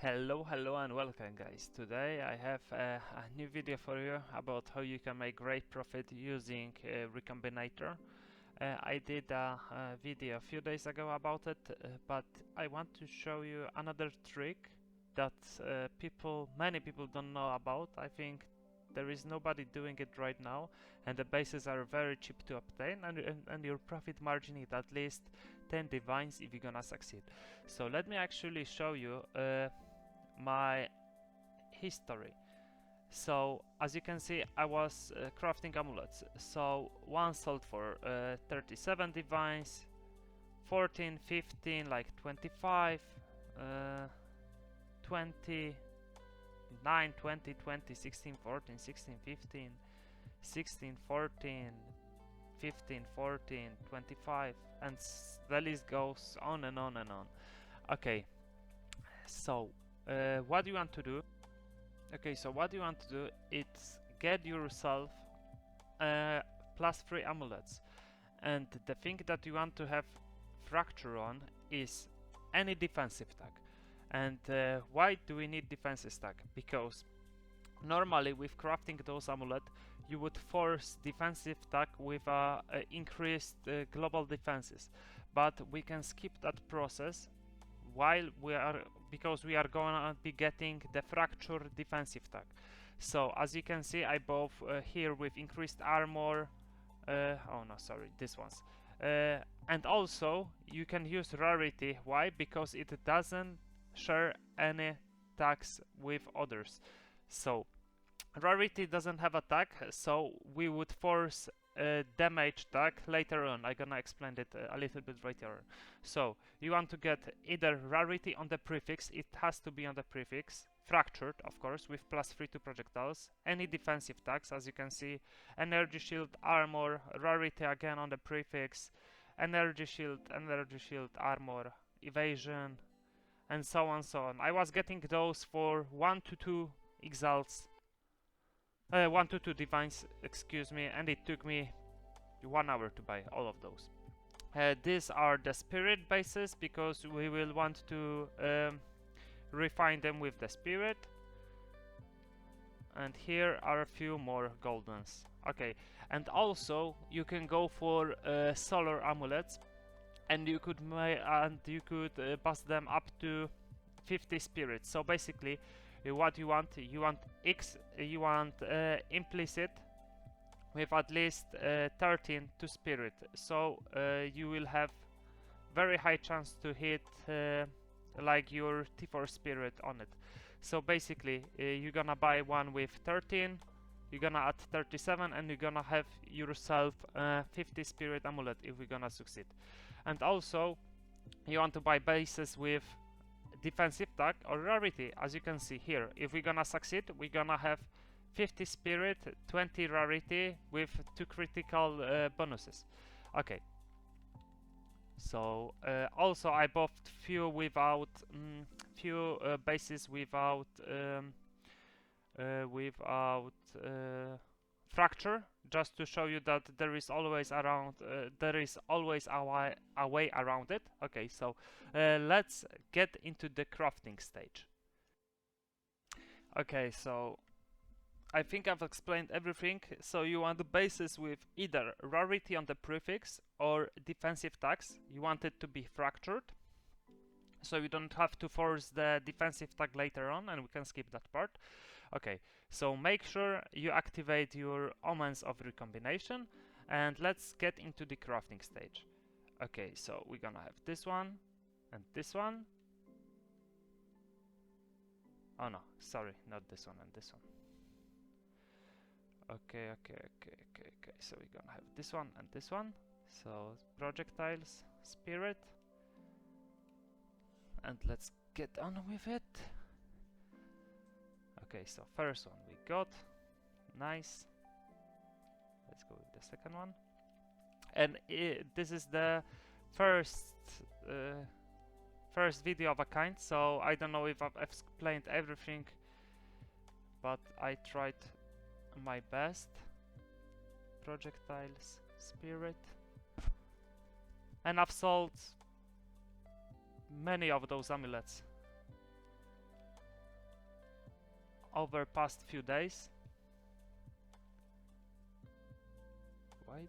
Hello and welcome guys. Today I have a new video for you about how you can make great profit using Recombinator. I did a video a few days ago about it, but I want to show you another trick that many people don't know about. I think there is nobody doing it right now, and the bases are very cheap to obtain, and your profit margin is at least 10 divines if you're gonna succeed. So let me actually show you my history. So as you can see, I was crafting amulets. So one sold for 37 divines, 14, 15, like 25, 20, 9, 20, 20, 16, 14, 16, 15, 16, 14, 15, 14, 25, and the list goes on and on and on. Okay, so what you want to do? Okay, so what you want to do is get yourself +3 amulets, and the thing that you want to have fracture on is any defensive tag. And why do we need defensive tag? Because normally with crafting those amulet you would force defensive tag with increased global defenses, but we can skip that process because we are gonna be getting the fracture defensive tag. So as you can see, I bought here with increased armor. Oh no, sorry, this one's. And also you can use rarity. Why? Because it doesn't share any tags with others. So rarity doesn't have a tag, so we would force a damage tag later on. I'm gonna explain it a little bit later. So you want to get either rarity on the prefix, it has to be on the prefix, fractured of course, with +3 to projectiles, any defensive tags, as you can see, energy shield, armor, rarity again on the prefix, energy shield, armor, evasion, and so on so on. I was getting those for 1 to 2 exiles, 1 to 2 divines, excuse me, and it took me 1 hour to buy all of those. These are the spirit bases because we will want to refine them with the spirit. And here are a few more goldens. Okay, and also you can go for solar amulets, and you could bust them up to 50 spirits. So basically, what you want implicit with at least 13 to spirit. So you will have very high chance to hit like your T4 spirit on it. So basically, you're gonna buy one with 13, you're gonna add 37, and you're gonna have yourself 50 spirit amulet if we're gonna succeed. And also, you want to buy bases with defensive tag or rarity. As you can see here, if we're gonna succeed, we're gonna have 50 spirit, 20 rarity with 2 critical bonuses. Okay, so also I bought few bases without fracture, just to show you that there is always a way around it. Okay, so let's get into the crafting stage. Okay, so I think I've explained everything. So you want the bases with either rarity on the prefix or defensive tags. You want it to be fractured, so you don't have to force the defensive tag later on, and we can skip that part. Okay, so make sure you activate your omens of recombination, and let's get into the crafting stage. Okay, so we're gonna have this one and this one. Oh no, sorry, not this one and this one. Okay, so we're gonna have this one and this one. So projectiles, spirit, and let's get on with it. Okay, so first one we got, nice. Let's go with the second one, and this is the first video of a kind, so I don't know if I've explained everything, but I tried my best. Projectiles, spirit, and I've sold many of those amulets. over past few days. Why?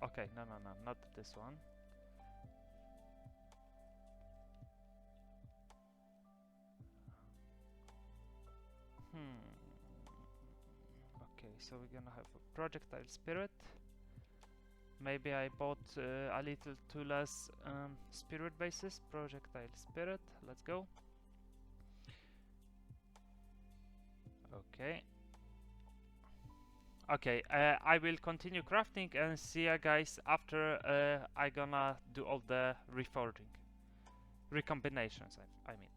Okay, no, not this one. Okay, so we're gonna have a projectile spirit. Maybe I bought a little too less spirit bases. Projectile spirit. Let's go. Okay. Okay, I will continue crafting and see you guys after I gonna do all the reforging. Recombinations, I mean.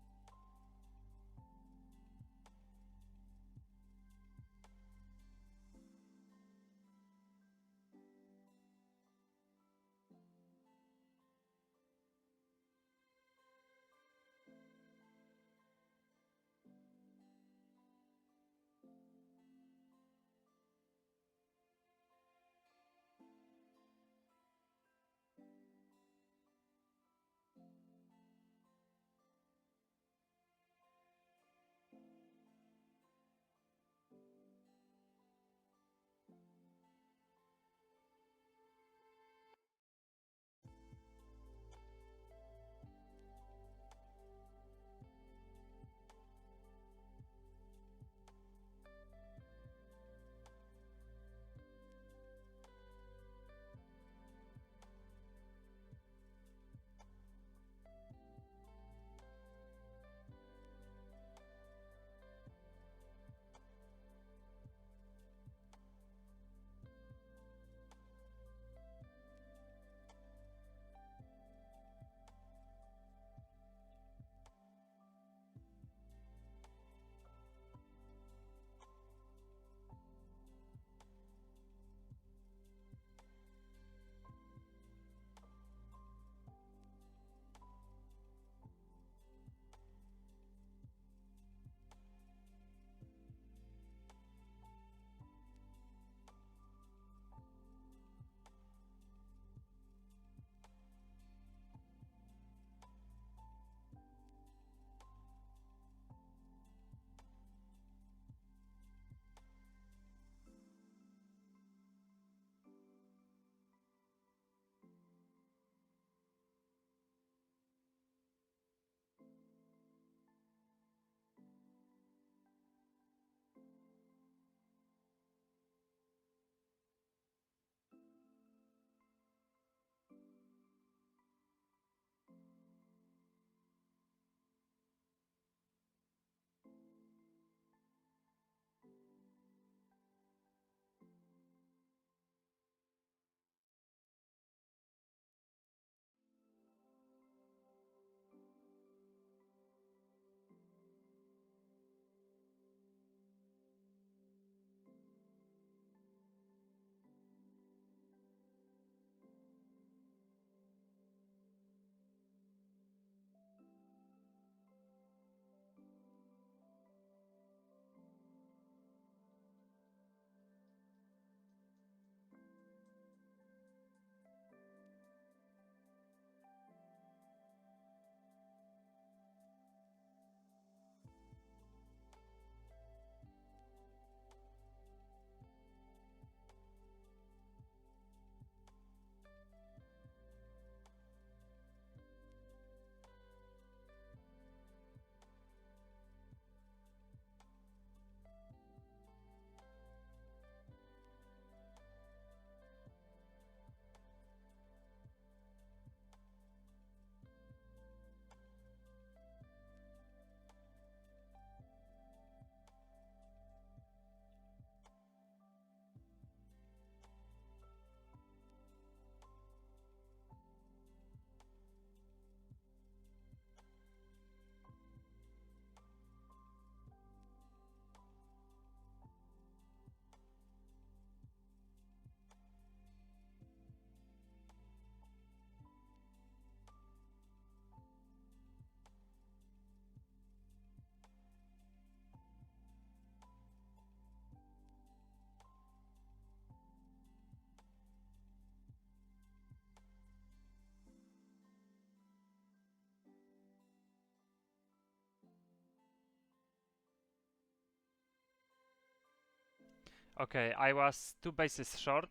Okay, I was 2 bases short.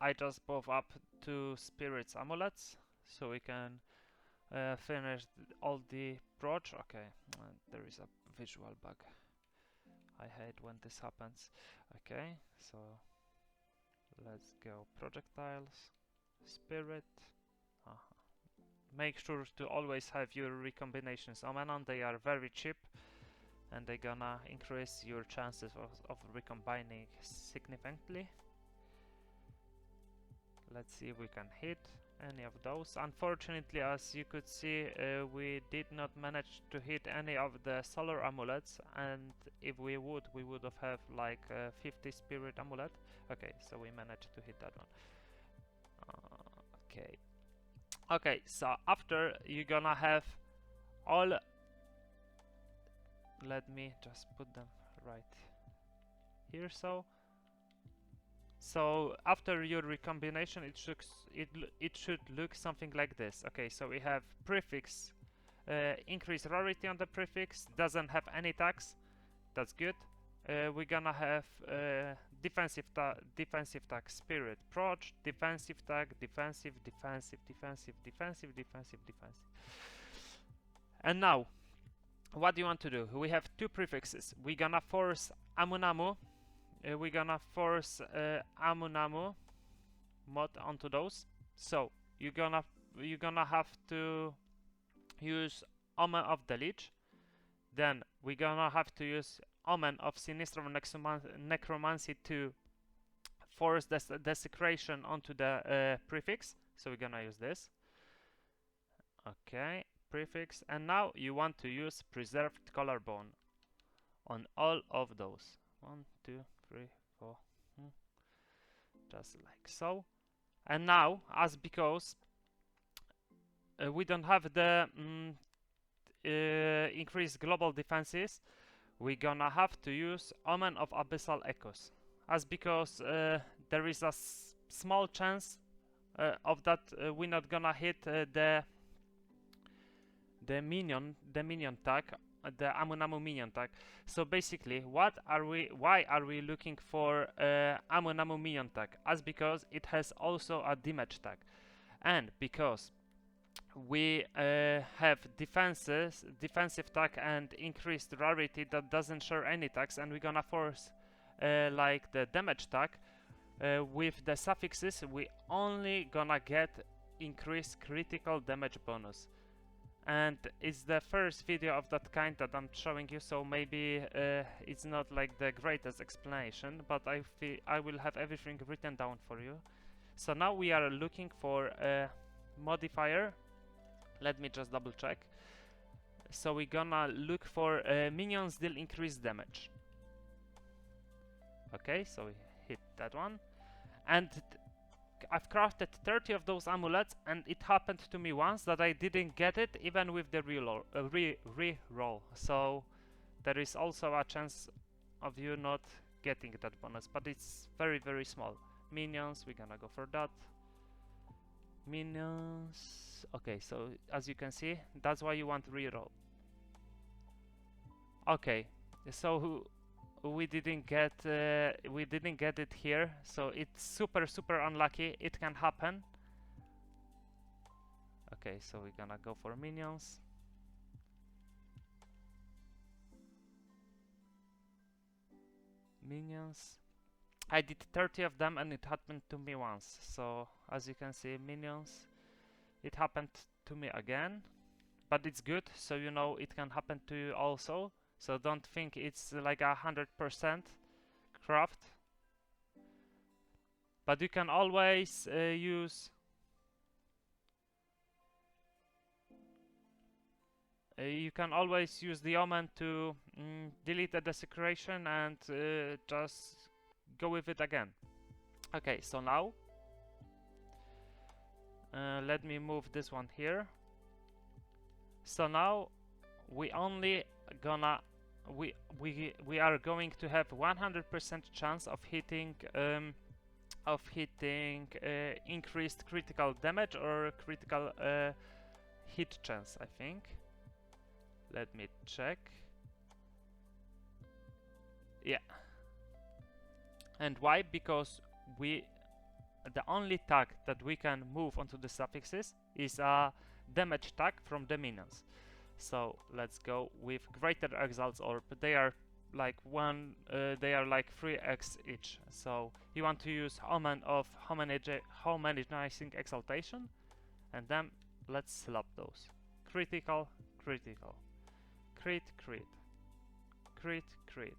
I just buff up 2 spirits amulets so we can finish all the proj. Okay, there is a visual bug. I hate when this happens. Okay, so let's go projectiles, spirit. Make sure to always have your recombinations on. They are very cheap and they're gonna increase your chances of recombining significantly. Let's see if we can hit any of those. Unfortunately, as you could see, we did not manage to hit any of the solar amulets, and if we would have like 50 spirit amulet. Okay, so we managed to hit that one. Okay, so after you're gonna have all, let me just put them right here. So after your recombination, it should look something like this. Okay, so we have prefix, increase rarity on the prefix, doesn't have any tags. That's good. We're gonna have defensive tag spirit proj, defensive tag, defensive. And now, what do you want to do? We have 2 prefixes. We're gonna force Amunamu. We're gonna force Amunamu mod onto those. So you're gonna have to use Omen of the Lich. Then we're gonna have to use Omen of Sinistral Necromancy to force the desecration onto the prefix. So we're gonna use this. Okay, prefix. And now you want to use Preserved Collarbone on all of those. 1, 2, 3, 4. Just like so. And now, because we don't have the increased global defenses, we're gonna have to use Omen of Abyssal Echoes, because there is a small chance of that we're not gonna hit the minion tag, the Amunamu minion tag. So basically, why are we looking for Amunamu minion tag? Because it has also a damage tag, and because we have defensive tag and increased rarity that doesn't share any tags, and we're gonna force like the damage tag. With the suffixes, we only gonna get increased critical damage bonus, and it's the first video of that kind that I'm showing you, so maybe it's not like the greatest explanation, but I will have everything written down for you. So now we are looking for a modifier. Let me just double check. So we're gonna look for minions deal increased damage. Okay, so we hit that one, and I've crafted 30 of those amulets, and it happened to me once that I didn't get it even with the re-roll. So there is also a chance of you not getting that bonus, but it's very, very small. Minions, we're gonna go for that. Minions. Okay, so as you can see, that's why you want re-roll. Okay, so we didn't get it here, so it's super unlucky. It can happen. Okay, so we're gonna go for minions. I did 30 of them, and it happened to me once. So as you can see, minions, it happened to me again, but it's good, so you know it can happen to you also. So don't think it's like 100% craft, but you can always use the Omen to delete the desecration and just go with it again. Okay, so now let me move this one here. So now we only gonna we are going to have 100% chance of hitting increased critical damage or critical hit chance, I think. Let me check. Yeah. And why? Because the only tag that we can move onto the suffixes is a damage tag from the minions. So let's go with Greater Exile's Orb. They are like they are like 3x each. So you want to use Omen of Homogenizing Exaltation, and then let's slap those. Critical, critical, crit, crit, crit, crit,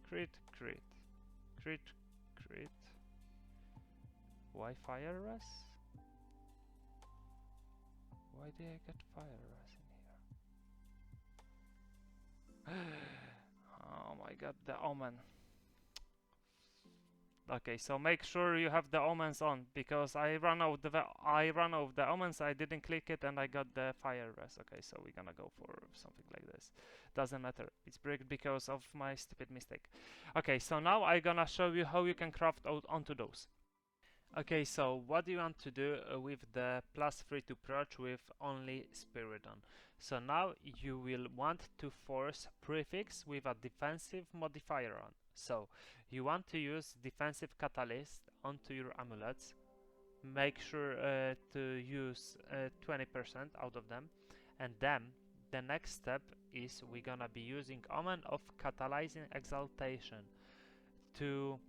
crit, crit, crit, crit. Why fire res? Why did I get fire res in here? Oh my god, the omen. Okay, so make sure you have the omens on, because I ran out the omens, I didn't click it, and I got the fire res. Okay, so we're gonna go for something like this. Doesn't matter, it's bricked because of my stupid mistake. Okay, so now I'm gonna show you how you can craft out onto those. Okay, so what do you want to do with the +3 to approach with only Spiridon? So now you will want to force prefix with a defensive modifier on. So you want to use defensive catalyst onto your amulets. Make sure to use 20% out of them, and then the next step is we're gonna be using Omen of Catalyzing Exaltation to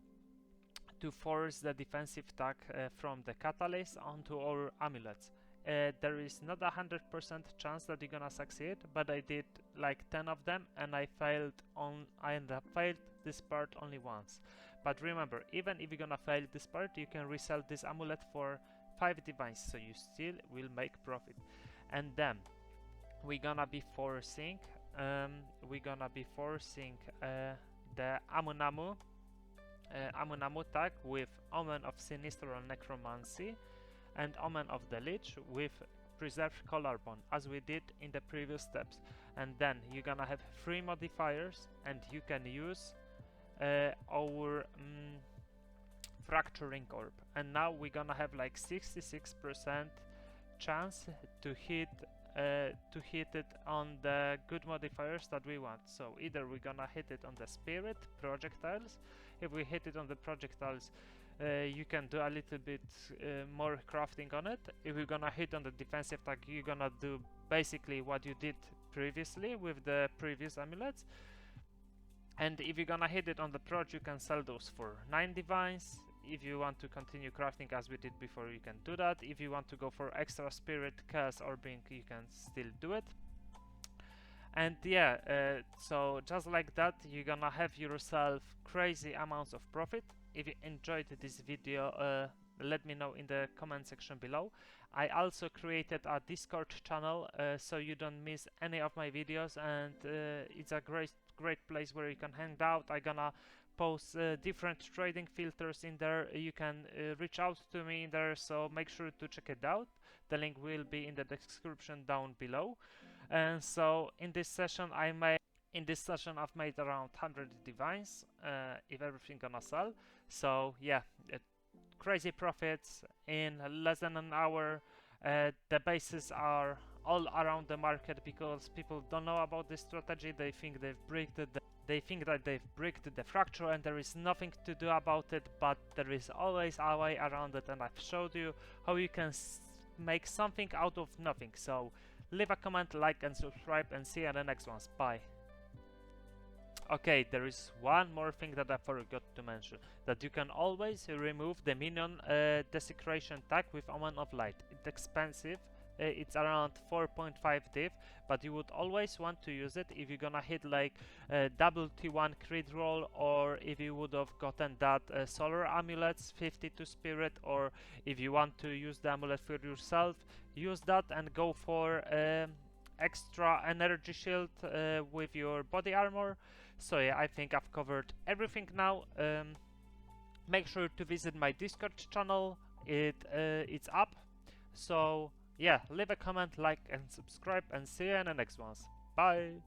force the defensive tag from the catalyst onto our amulets. There is not 100% chance that you're gonna succeed, but I did like 10 of them, and I failed this part only once. But remember, even if you're gonna fail this part, you can resell this amulet for 5 divines, so you still will make profit. And then we're gonna be forcing the Amunamu tag with Omen of Sinistral Necromancy and Omen of the Lich with Preserved Collarbone, as we did in the previous steps. And then you're gonna have 3 modifiers, and you can use our Fracturing Orb. And now we're gonna have like 66% chance to hit it on the good modifiers that we want. So either we're gonna hit it on the spirit projectiles. If we hit it on the projectiles, you can do a little bit more crafting on it. If you're gonna hit on the defensive tag, you're gonna do basically what you did previously with the previous amulets. And if you're gonna hit it on the proj, you can sell those for 9 divines. If you want to continue crafting as we did before, you can do that. If you want to go for extra spirit, chaos orbing, you can still do it. And yeah, so just like that, you're gonna have yourself crazy amounts of profit. If you enjoyed this video, let me know in the comment section below. I also created a Discord channel, so you don't miss any of my videos, and it's a great place where you can hang out. I'm gonna post different trading filters in there. You can reach out to me in there, so make sure to check it out. The link will be in the description down below. And so in this session I've made around 100 divines, if everything gonna sell. So yeah, crazy profits in less than an hour. The bases are all around the market because people don't know about this strategy. They think that they've bricked the fracture and there is nothing to do about it, but there is always a way around it, and I've showed you how you can make something out of nothing. So leave a comment, like and subscribe, and see you in the next ones. Bye. Okay, there is one more thing that I forgot to mention, that you can always remove the minion desecration tag with Omen of Light. It's expensive, it's around 4.5 div, but you would always want to use it if you're gonna hit like double T1 crit roll, or if you would have gotten that solar amulets 52 spirit, or if you want to use the amulet for yourself, use that and go for extra energy shield with your body armor. So yeah, I think I've covered everything now. Make sure to visit my Discord channel. It's up. So yeah, leave a comment, like and subscribe, and see you in the next ones. Bye.